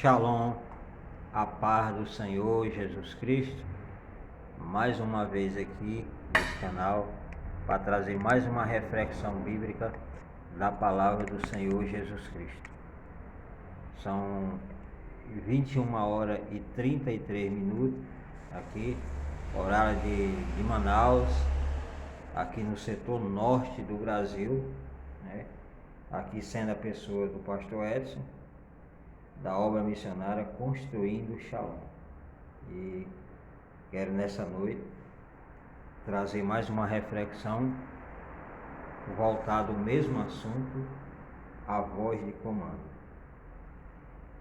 Shalom, a paz do Senhor Jesus Cristo, mais uma vez aqui nesse canal para trazer mais uma reflexão bíblica da palavra do Senhor Jesus Cristo. São 21 horas e 33 minutos aqui, horário de Manaus, aqui no setor norte do Brasil, né? Aqui sendo a pessoa do pastor Edson, da obra missionária Construindo Shalom. E quero nessa noite trazer mais uma reflexão voltada ao mesmo assunto, a voz de comando.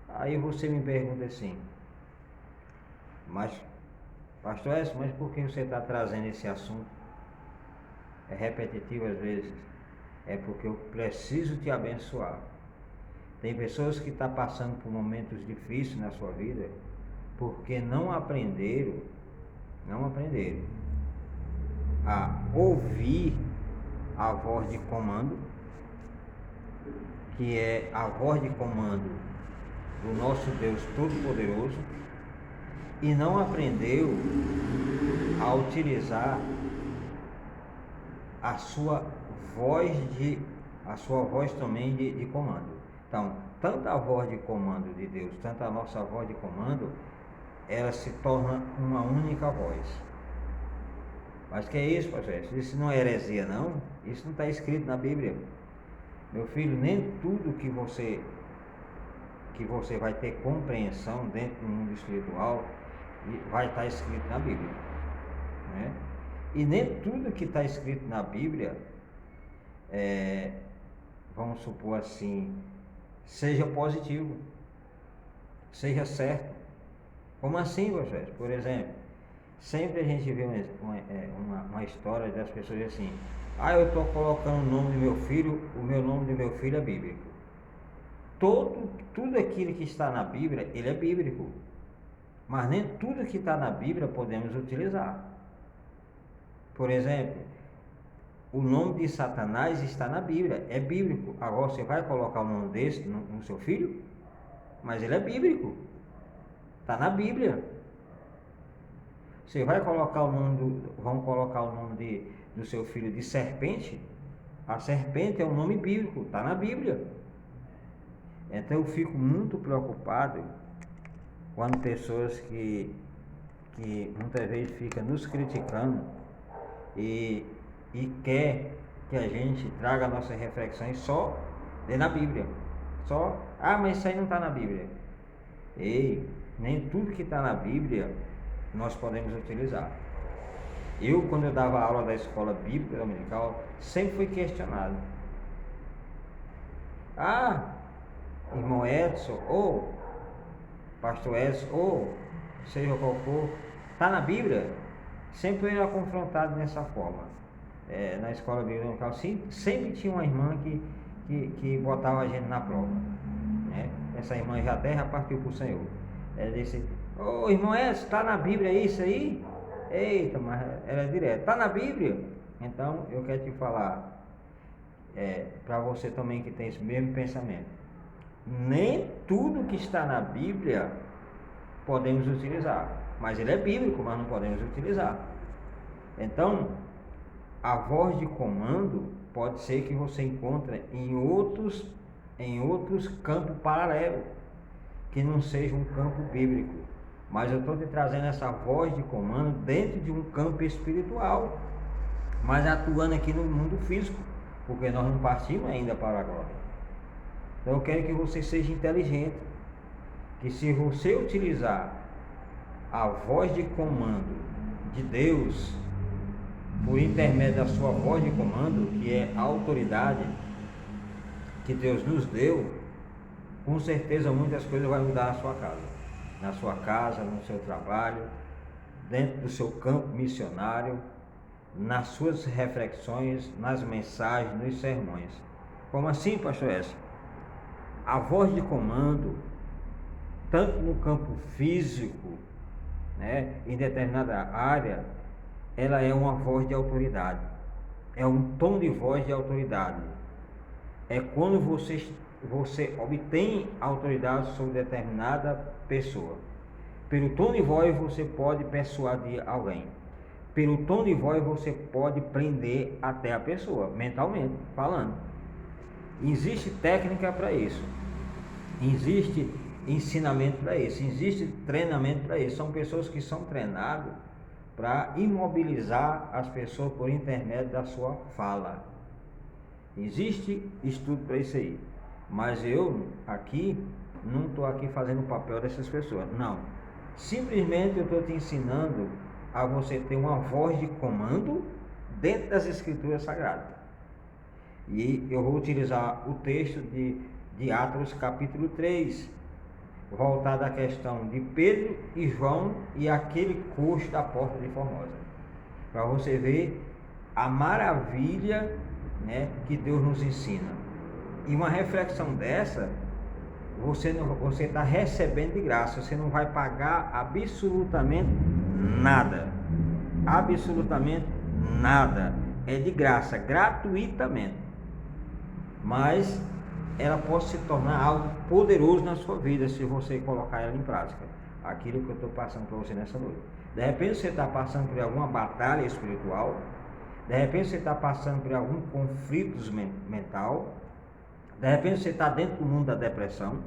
Aí você me pergunta assim, mas pastor Edson, mas por que você está trazendo esse assunto? É repetitivo às vezes. É porque eu preciso te abençoar. Tem pessoas que estão passando por momentos difíceis na sua vida porque não aprenderam a ouvir a voz de comando, que é a voz de comando do nosso Deus Todo-Poderoso, e não aprendeu a utilizar a sua voz também de comando. Então, tanto a voz de comando de Deus, tanto a nossa voz de comando, ela se torna uma única voz. Mas que é isso, pastor? Isso não é heresia, não? Isso não está escrito na Bíblia. Meu filho, nem tudo que você vai ter compreensão dentro do mundo espiritual vai estar escrito na Bíblia, né? E nem tudo que está escrito na Bíblia, vamos supor assim, seja positivo, seja certo. Como assim, pastor? Por exemplo, sempre a gente vê uma história das pessoas assim: eu estou colocando o nome do meu filho, o meu nome do meu filho é bíblico. Tudo aquilo que está na Bíblia, ele é bíblico. Mas nem tudo que está na Bíblia podemos utilizar. Por exemplo, o nome de Satanás está na Bíblia, é bíblico. Agora você vai colocar o nome desse no seu filho? Mas ele é bíblico, está na Bíblia. Você vai colocar vamos colocar o nome do seu filho de serpente? A serpente é um nome bíblico, está na Bíblia. Então eu fico muito preocupado quando pessoas que muitas vezes ficam nos criticando e quer que a gente traga nossas reflexões só na Bíblia. Mas isso aí não está na Bíblia. Ei, nem tudo que está na Bíblia nós podemos utilizar. Quando eu dava aula da escola bíblica dominical, sempre fui questionado. Irmão Edson, ou pastor Edson, ou seja qual for, está na Bíblia? Sempre eu era confrontado dessa forma. Na escola bíblica dominical, sempre tinha uma irmã que botava a gente na prova, né? Essa irmã já partiu para o Senhor. Ela disse: irmão Edson, está na Bíblia isso aí? Eita, mas era direto, está na Bíblia? Então eu quero te falar, para você também que tem esse mesmo pensamento, nem tudo que está na Bíblia podemos utilizar, mas ele é bíblico, mas não podemos utilizar. Então, a voz de comando pode ser que você encontre em outros campos paralelos, que não seja um campo bíblico. Mas eu estou te trazendo essa voz de comando dentro de um campo espiritual, mas atuando aqui no mundo físico, porque nós não partimos ainda para a glória. Então eu quero que você seja inteligente, que se você utilizar a voz de comando de Deus por intermédio da sua voz de comando, que é a autoridade que Deus nos deu, com certeza muitas coisas vão mudar na sua casa, no seu trabalho, dentro do seu campo missionário, nas suas reflexões, nas mensagens, nos sermões. Como assim, pastor Edson? A voz de comando, tanto no campo físico, né, em determinada área, ela é uma voz de autoridade, é um tom de voz de autoridade. É quando você você obtém autoridade sobre determinada pessoa. Pelo tom de voz você pode persuadir alguém. Pelo tom de voz você pode prender até a pessoa, mentalmente falando. Existe técnica para isso. Existe ensinamento para isso. Existe treinamento para isso. São pessoas que são treinadas para imobilizar as pessoas por intermédio da sua fala. Existe estudo para isso aí. Mas eu aqui não estou aqui fazendo o papel dessas pessoas. Não. Simplesmente eu estou te ensinando a você ter uma voz de comando dentro das Escrituras Sagradas. E eu vou utilizar o texto de Atos capítulo 3, voltado à questão de Pedro e João e aquele coxo da porta de Formosa, para você ver a maravilha, né, que Deus nos ensina. E uma reflexão dessa, você está recebendo de graça, você não vai pagar absolutamente nada. Absolutamente nada. É de graça, gratuitamente. Mas ela pode se tornar algo poderoso na sua vida se você colocar ela em prática. Aquilo que eu estou passando para você nessa noite. De repente você está passando por alguma batalha espiritual. De repente você está passando por algum conflito mental. De repente você está dentro do mundo da depressão.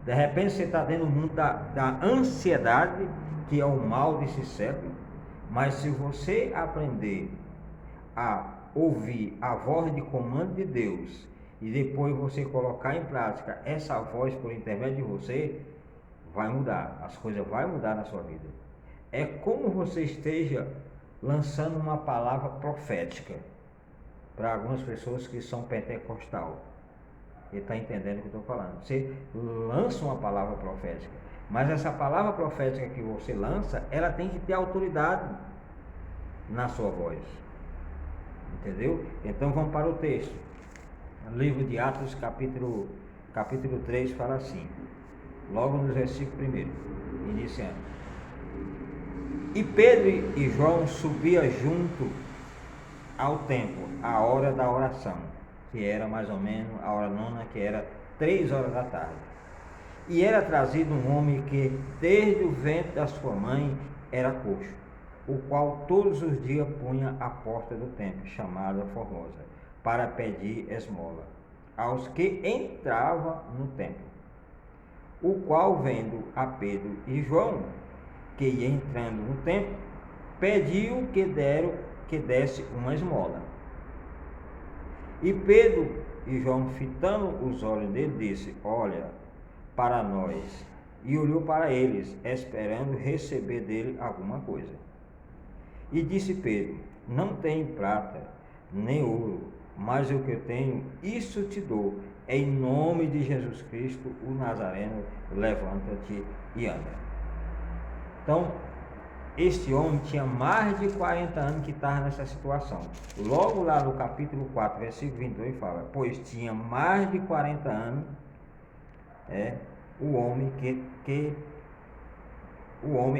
De repente você está dentro do mundo da ansiedade, que é o mal desse século. Mas se você aprender a ouvir a voz de comando de Deus e depois você colocar em prática essa voz por intermédio de você, vai mudar. As coisas vão mudar na sua vida. É como você esteja lançando uma palavra profética para algumas pessoas que são pentecostal. Ele está entendendo o que eu estou falando. Você lança uma palavra profética, mas essa palavra profética que você lança, ela tem que ter autoridade na sua voz. Entendeu? Então vamos para o texto. O livro de Atos, capítulo 3, fala assim, logo no versículo 1, iniciando. E Pedro e João subiam junto ao templo, à hora da oração, que era mais ou menos a hora nona, que era 3 horas da tarde. E era trazido um homem que desde o ventre da sua mãe era coxo, o qual todos os dias punha à porta do templo, chamada Formosa, para pedir esmola aos que entravam no templo. O qual, vendo a Pedro e João, que ia entrando no templo, pediu que desse uma esmola. E Pedro e João, fitando os olhos dele, disse: olha para nós. E olhou para eles, esperando receber dele alguma coisa. E disse Pedro: não tenho prata nem ouro, mas o que eu tenho, isso te dou. Em nome de Jesus Cristo, o Nazareno, levanta-te e anda. Então, este homem tinha mais de 40 anos que estava nessa situação. Logo lá no capítulo 4, versículo 22, fala: pois tinha mais de 40 anos o homem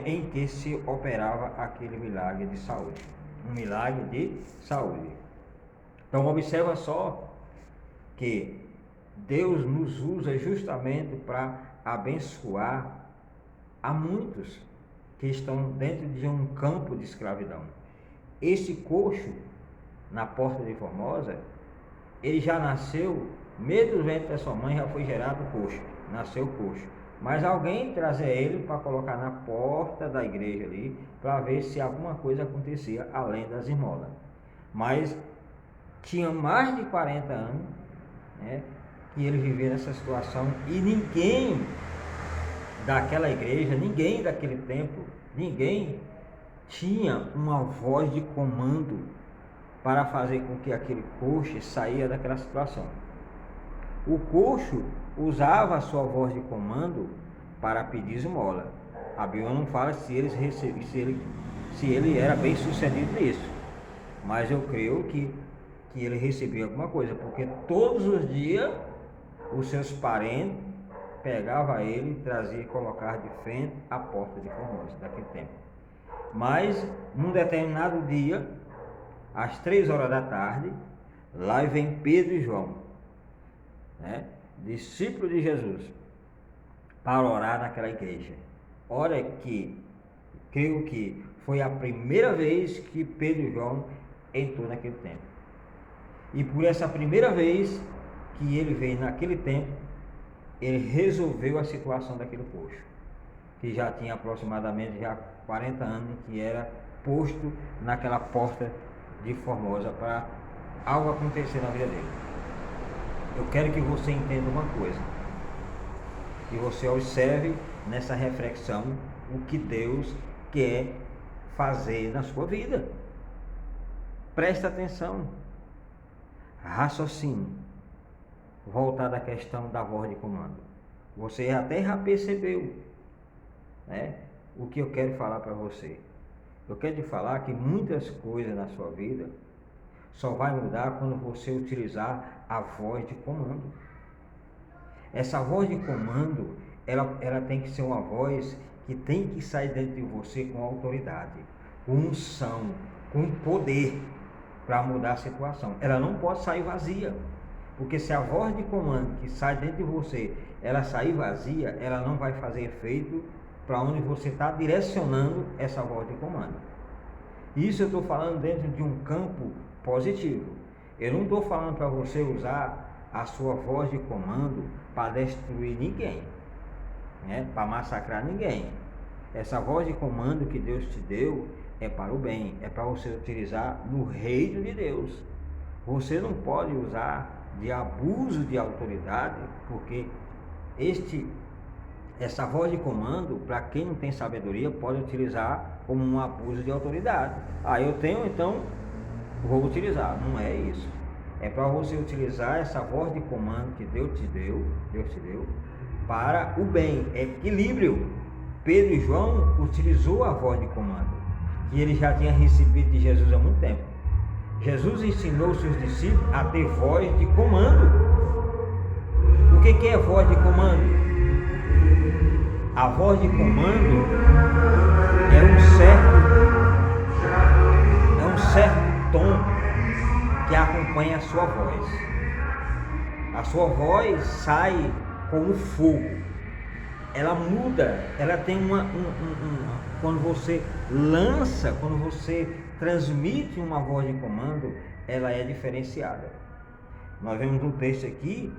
em que se operava aquele milagre de saúde. Um milagre de saúde. Então observa só que Deus nos usa justamente para abençoar a muitos que estão dentro de um campo de escravidão. Esse coxo na porta de Formosa, ele já nasceu, mesmo do ventre da sua mãe já foi gerado coxo, nasceu coxo. Mas alguém trazia ele para colocar na porta da igreja ali, para ver se alguma coisa acontecia além das esmolas. Mas tinha mais de 40 anos, né, que ele vivia nessa situação, e ninguém daquela igreja, ninguém daquele templo, ninguém tinha uma voz de comando para fazer com que aquele coxo saia daquela situação. O coxo usava a sua voz de comando para pedir esmola. A Bíblia não fala se ele era bem sucedido nisso, mas eu creio que ele recebia alguma coisa, porque todos os dias os seus parentes pegavam ele, trazia e colocava de frente à porta de Formosa daquele tempo. Mas num determinado dia, às 3 horas da tarde, lá vem Pedro e João, né? discípulo de Jesus, para orar naquela igreja. Olha que, creio que foi a primeira vez que Pedro e João entrou naquele templo. E por essa primeira vez que ele veio naquele templo, ele resolveu a situação daquele poço, que já tinha aproximadamente já 40 anos, que era posto naquela porta de Formosa para algo acontecer na vida dele. Eu quero que você entenda uma coisa, que você observe nessa reflexão o que Deus quer fazer na sua vida. Presta atenção, raciocínio, voltado à questão da voz de comando. Você até já percebeu, né, o que eu quero falar para você. Eu quero te falar que muitas coisas na sua vida só vai mudar quando você utilizar a voz de comando. Essa voz de comando, ela tem que ser uma voz que tem que sair dentro de você com autoridade, com unção, com poder para mudar a situação. Ela não pode sair vazia, porque se a voz de comando que sai dentro de você, ela sair vazia, ela não vai fazer efeito para onde você está direcionando essa voz de comando. Isso eu estou falando dentro de um campo positivo. Eu não estou falando para você usar a sua voz de comando para destruir ninguém, né? Para massacrar ninguém. Essa voz de comando que Deus te deu é para o bem, é para você utilizar no reino de Deus. Você não pode usar de abuso de autoridade, porque essa voz de comando, para quem não tem sabedoria, pode utilizar como um abuso de autoridade. Eu tenho, então vou utilizar. Não é isso. É para você utilizar essa voz de comando que Deus te deu para o bem, equilíbrio. Pedro e João utilizou a voz de comando que ele já tinha recebido de Jesus há muito tempo. Jesus ensinou os seus discípulos a ter voz de comando. O que é voz de comando? A voz de comando é um certo tom que acompanha a sua voz. A sua voz sai como fogo. Ela muda, ela tem quando você lança, quando você transmite uma voz de comando, ela é diferenciada. Nós vemos um texto aqui,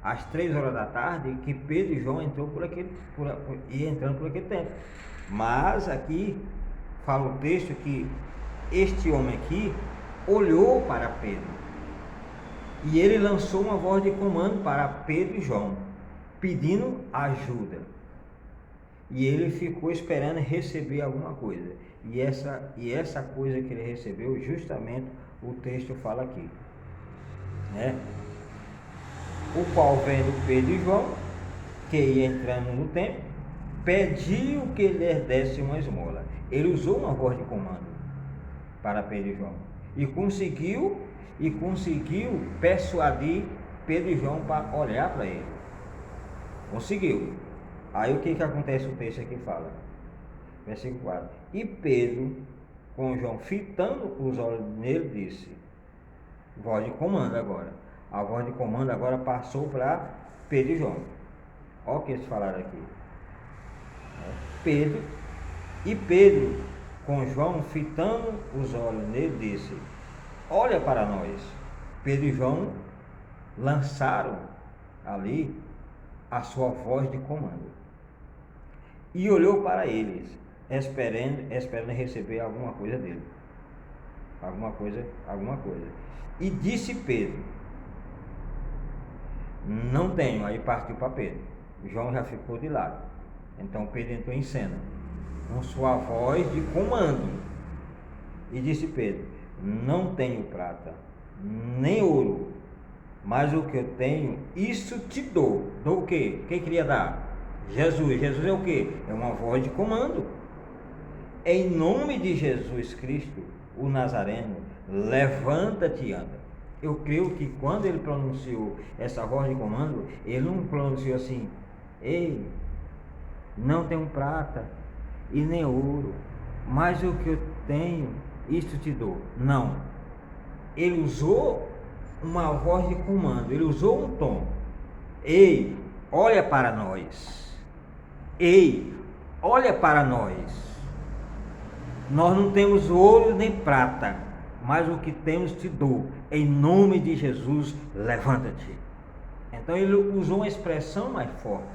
às 3 horas da tarde, que Pedro e João entrando por aquele tempo. Mas aqui fala o texto que este homem aqui olhou para Pedro e ele lançou uma voz de comando para Pedro e João, pedindo ajuda. E ele ficou esperando receber alguma coisa. E essa coisa que ele recebeu, justamente o texto fala aqui, né? O qual, vendo Pedro e João, que ia entrando no templo, pediu que lhe desse uma esmola. Ele usou uma voz de comando para Pedro e João. E conseguiu persuadir Pedro e João para olhar para ele. Conseguiu. Aí o que acontece? O texto aqui fala, versículo 4: E Pedro, com João fitando os olhos nele, disse, voz de comando agora. A voz de comando agora passou para Pedro e João. Olha o que eles falaram aqui. Pedro, com João fitando os olhos nele, disse, olha para nós. Pedro e João lançaram ali a sua voz de comando. E olhou para eles, esperando receber alguma coisa dele. Alguma coisa. E disse Pedro, não tenho. Aí partiu para Pedro. João já ficou de lado. Então Pedro entrou em cena, com sua voz de comando. E disse Pedro, não tenho prata, nem ouro, mas o que eu tenho, isso te dou. Dou o quê? Quem queria dar? Jesus. Jesus é o quê? É uma voz de comando. Em nome de Jesus Cristo, o Nazareno, levanta-te e anda. Eu creio que quando ele pronunciou essa voz de comando, ele não pronunciou assim, ei, não tenho prata e nem ouro, mas o que eu tenho, isto te dou. Não. Ele usou uma voz de comando, ele usou um tom. Ei, olha para nós. Ei, olha para nós. Nós não temos ouro nem prata, mas o que temos te dou. Em nome de Jesus, levanta-te. Então ele usou uma expressão mais forte.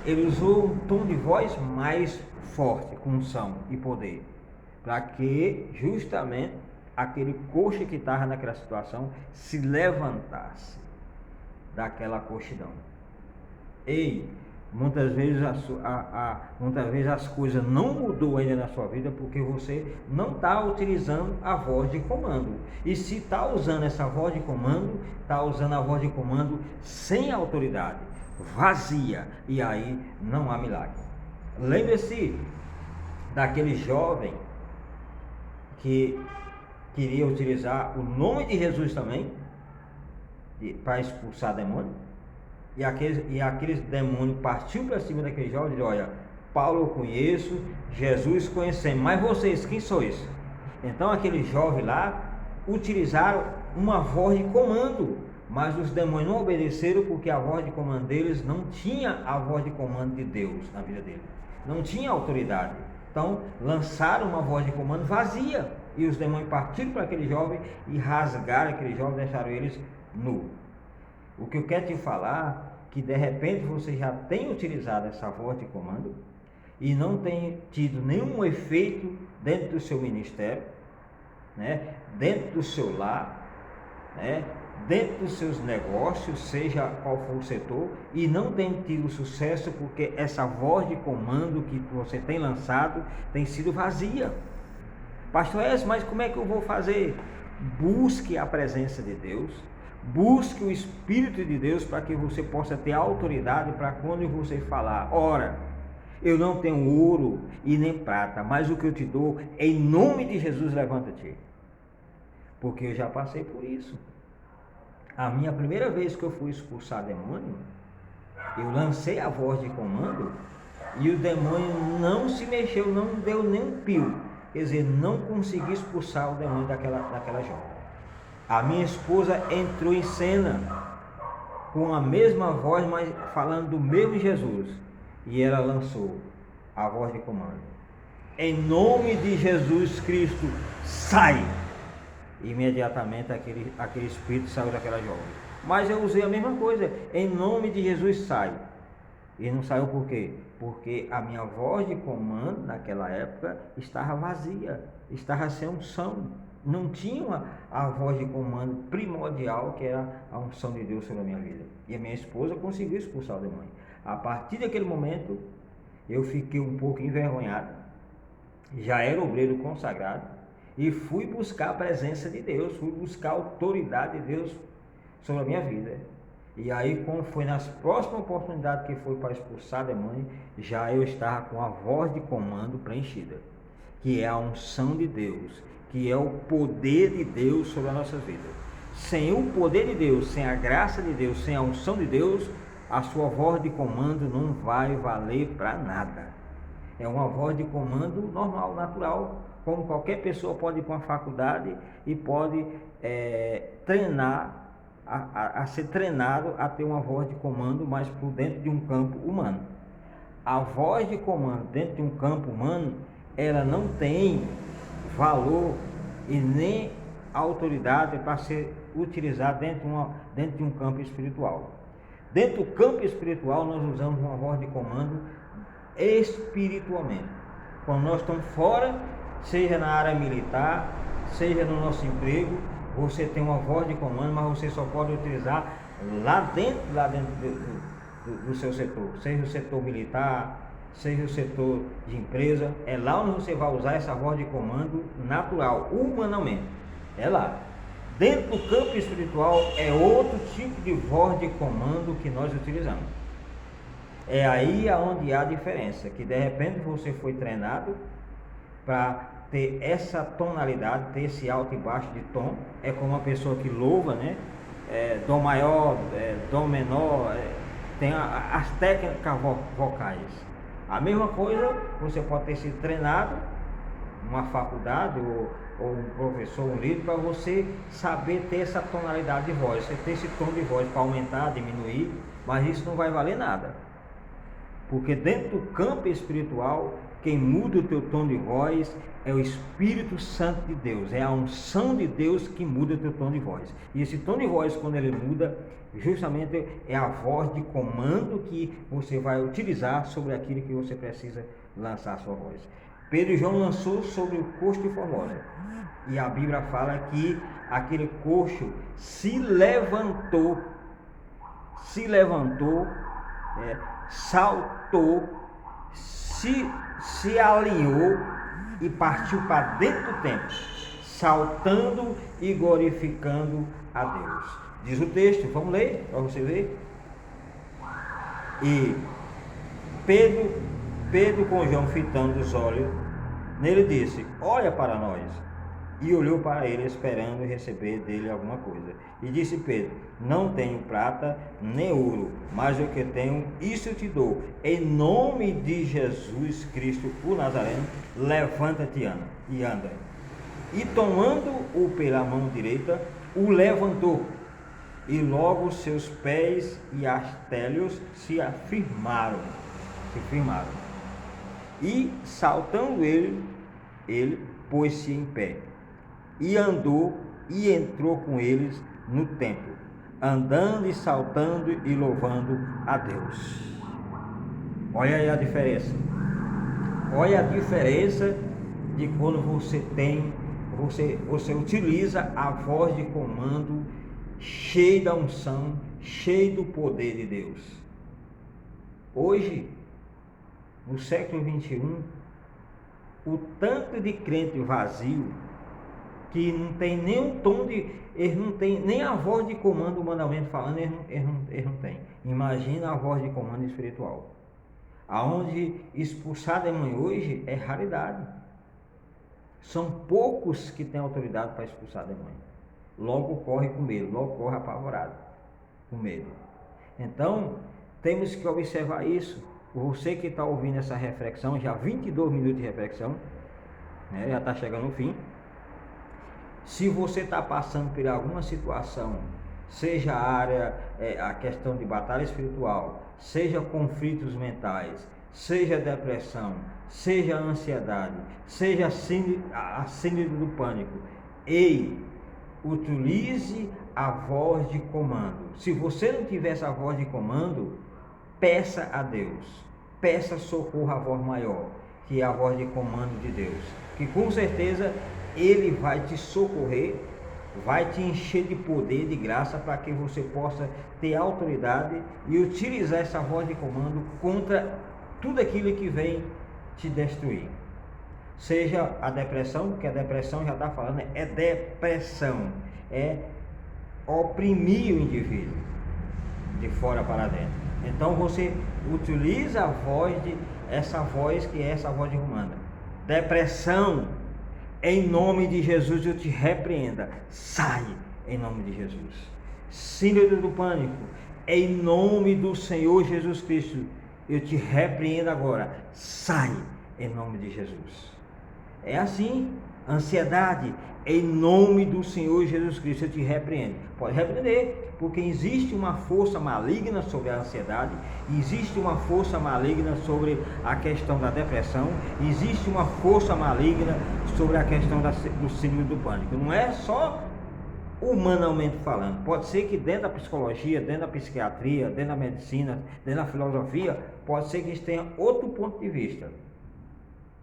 Ele usou um tom de voz mais forte, com unção e poder, para que justamente aquele coxo que estava naquela situação se levantasse daquela coxidão. Ei, muitas vezes as coisas não mudou ainda na sua vida porque você não está utilizando a voz de comando. E se está usando essa voz de comando, está usando a voz de comando sem autoridade, vazia, e aí não há milagre. Lembre-se daquele jovem que queria utilizar o nome de Jesus também para expulsar demônio. E aqueles demônios partiu para cima daquele jovem e disse: olha, Paulo eu conheço, Jesus conhecemos, mas vocês quem sois? Então aquele jovem lá utilizaram uma voz de comando, mas os demônios não obedeceram porque a voz de comando deles não tinha a voz de comando de Deus na vida dele, não tinha autoridade. Então lançaram uma voz de comando vazia e os demônios partiram para aquele jovem e rasgaram aquele jovem, deixaram eles nu. O que eu quero te falar, que de repente você já tem utilizado essa voz de comando e não tem tido nenhum efeito dentro do seu ministério, né? Dentro do seu lar, né? Dentro dos seus negócios, seja qual for o setor, e não tem tido sucesso porque essa voz de comando que você tem lançado tem sido vazia. Pastor S, mas como é que eu vou fazer? Busque a presença de Deus. Busque o Espírito de Deus para que você possa ter autoridade para quando você falar: ora, eu não tenho ouro e nem prata, mas o que eu te dou, em nome de Jesus, levanta-te. Porque eu já passei por isso. A minha primeira vez que eu fui expulsar demônio, eu lancei a voz de comando e o demônio não se mexeu, não deu nem um pio. Quer dizer, não consegui expulsar o demônio daquela jovem. A minha esposa entrou em cena com a mesma voz, mas falando do mesmo Jesus. E ela lançou a voz de comando: em nome de Jesus Cristo, sai! Imediatamente aquele espírito saiu daquela jovem. Mas eu usei a mesma coisa: em nome de Jesus, sai! E não saiu por quê? Porque a minha voz de comando naquela época estava vazia, estava sem unção. Não tinha a voz de comando primordial, que era a unção de Deus sobre a minha vida. E a minha esposa conseguiu expulsar o demônio. A partir daquele momento, eu fiquei um pouco envergonhado. Já era obreiro consagrado. E fui buscar a presença de Deus, fui buscar a autoridade de Deus sobre a minha vida. E aí, como foi nas próximas oportunidades que foi para expulsar demônio, já eu estava com a voz de comando preenchida, que é a unção de Deus, que é o poder de Deus sobre as nossas vidas. Sem o poder de Deus, sem a graça de Deus, sem a unção de Deus, a sua voz de comando não vai valer para nada. É uma voz de comando normal, natural, como qualquer pessoa pode ir para uma faculdade e pode treinar, a ser treinado a ter uma voz de comando, mas por dentro de um campo humano. A voz de comando dentro de um campo humano, ela não tem valor e nem autoridade para ser utilizada dentro de um campo espiritual. Dentro do campo espiritual, nós usamos uma voz de comando espiritualmente. Quando nós estamos fora, seja na área militar, seja no nosso emprego, você tem uma voz de comando, mas você só pode utilizar lá dentro do seu setor, seja o setor militar, seja o setor de empresa. É lá onde você vai usar essa voz de comando natural, humanamente. É lá. Dentro do campo espiritual é outro tipo de voz de comando que nós utilizamos. É aí onde há a diferença, que de repente você foi treinado para ter essa tonalidade, ter esse alto e baixo de tom. É como uma pessoa que louva, né? Dom maior, dom menor, tem as técnicas vocais. A mesma coisa, você pode ter sido treinado uma faculdade ou um professor, um livro, para você saber ter essa tonalidade de voz, você ter esse tom de voz para aumentar, diminuir, mas isso não vai valer nada. Porque dentro do campo espiritual, quem muda o teu tom de voz é o Espírito Santo de Deus, é a unção de Deus que muda o teu tom de voz. E esse tom de voz, quando ele muda, justamente é a voz de comando que você vai utilizar sobre aquilo que você precisa lançar a sua voz. Pedro e João lançou sobre o coxo de Formosa, e a Bíblia fala que aquele coxo se levantou, saltou, se alinhou e partiu para dentro do templo, saltando e glorificando a Deus. Diz o texto, vamos ler para você ver. E Pedro com João fitando os olhos nele disse: olha para nós. E olhou para ele esperando receber dele alguma coisa. E disse Pedro: não tenho prata nem ouro, mas o que tenho, isso eu te dou. Em nome de Jesus Cristo, o Nazareno, levanta-te e anda. E tomando-o pela mão direita, o levantou. E logo seus pés e astélios se firmaram. E saltando ele pôs-se em pé. E andou e entrou com eles no templo, andando e saltando e louvando a Deus. Olha aí a diferença. Olha a diferença de quando você utiliza a voz de comando cheia da unção, cheio do poder de Deus. Hoje, no século 21, o tanto de crente vazio que não tem nem um tom de... eles não tem nem a voz de comando humanamente falando, eles não têm. Imagina a voz de comando espiritual. Aonde expulsar demônio hoje é raridade. São poucos que têm autoridade para expulsar demônio. Logo corre com medo, logo corre apavorado, com medo. Então, temos que observar isso. Você que está ouvindo essa reflexão, já 22 minutos de reflexão, né, já está chegando no fim. Se você está passando por alguma situação, seja a questão de batalha espiritual, seja conflitos mentais, seja depressão, seja ansiedade, seja a síndrome do pânico, utilize a voz de comando. Se você não tiver essa voz de comando, peça a Deus, peça socorro à voz maior, que é a voz de comando de Deus, que com certeza Ele vai te socorrer, vai te encher de poder, de graça, para que você possa ter autoridade e utilizar essa voz de comando contra tudo aquilo que vem te destruir. Seja a depressão, porque a depressão já está falando, é depressão, é oprimir o indivíduo de fora para dentro. Então você utiliza a voz essa voz que é essa voz de comando. Depressão, em nome de Jesus eu te repreenda, sai em nome de Jesus. Síndrome do pânico, em nome do Senhor Jesus Cristo eu te repreendo agora, sai em nome de Jesus. É assim. Ansiedade, em nome do Senhor Jesus Cristo eu te repreendo. Pode repreender, porque existe uma força maligna sobre a ansiedade, existe uma força maligna sobre a questão da depressão, existe uma força maligna sobre a questão do síndrome do pânico. Não é só humanamente falando, pode ser que dentro da psicologia, dentro da psiquiatria, dentro da medicina, dentro da filosofia, pode ser que eles tenham outro ponto de vista,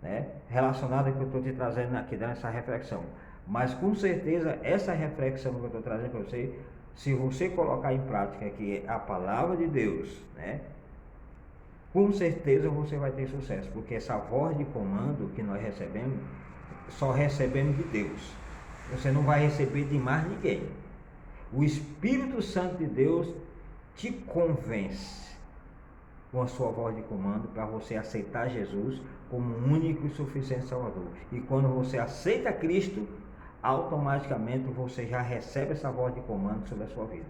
né, relacionado ao que eu estou te trazendo aqui nessa reflexão. Mas com certeza essa reflexão que eu estou trazendo para você, se você colocar em prática que é a palavra de Deus, né, com certeza você vai ter sucesso, porque essa voz de comando que nós recebemos, só recebemos de Deus. Você não vai receber de mais ninguém. O Espírito Santo de Deus te convence com a sua voz de comando para você aceitar Jesus como único e suficiente Salvador. E quando você aceita Cristo, automaticamente você já recebe essa voz de comando sobre a sua vida.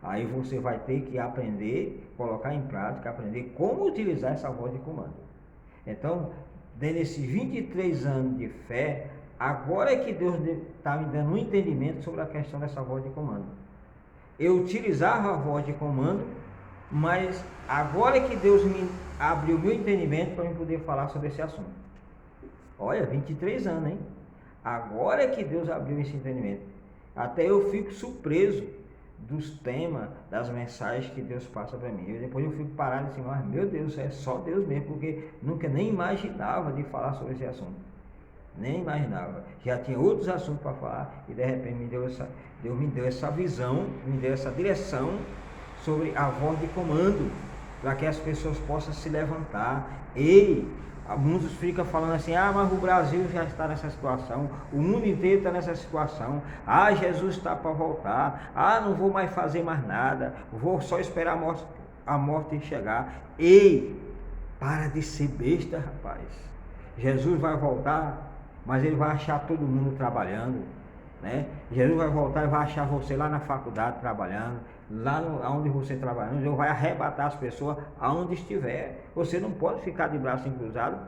Aí você vai ter que aprender, colocar em prática, aprender como utilizar essa voz de comando. Então, dentro desses 23 anos de fé, agora é que Deus está me dando um entendimento sobre a questão dessa voz de comando. Eu utilizava a voz de comando, mas agora é que Deus me abriu o meu entendimento para eu poder falar sobre esse assunto. Olha, 23 anos, hein? Agora é que Deus abriu esse entendimento. Até eu fico surpreso dos temas, das mensagens que Deus passa para mim. Depois eu fico parado assim, mas meu Deus, é só Deus mesmo, porque nunca nem imaginava de falar sobre esse assunto. Nem imaginava. Já tinha outros assuntos para falar e de repente Deus me deu essa visão, me deu essa direção sobre a voz de comando, para que as pessoas possam se levantar. Muitos ficam falando assim, mas o Brasil já está nessa situação, o mundo inteiro está nessa situação, Jesus está para voltar, não vou mais fazer mais nada, vou só esperar a morte chegar. Para de ser besta, rapaz. Jesus vai voltar, mas ele vai achar todo mundo trabalhando, né? Jesus vai voltar e vai achar você lá na faculdade trabalhando, lá onde você trabalhando, ele vai arrebatar as pessoas aonde estiver. Você não pode ficar de braço cruzado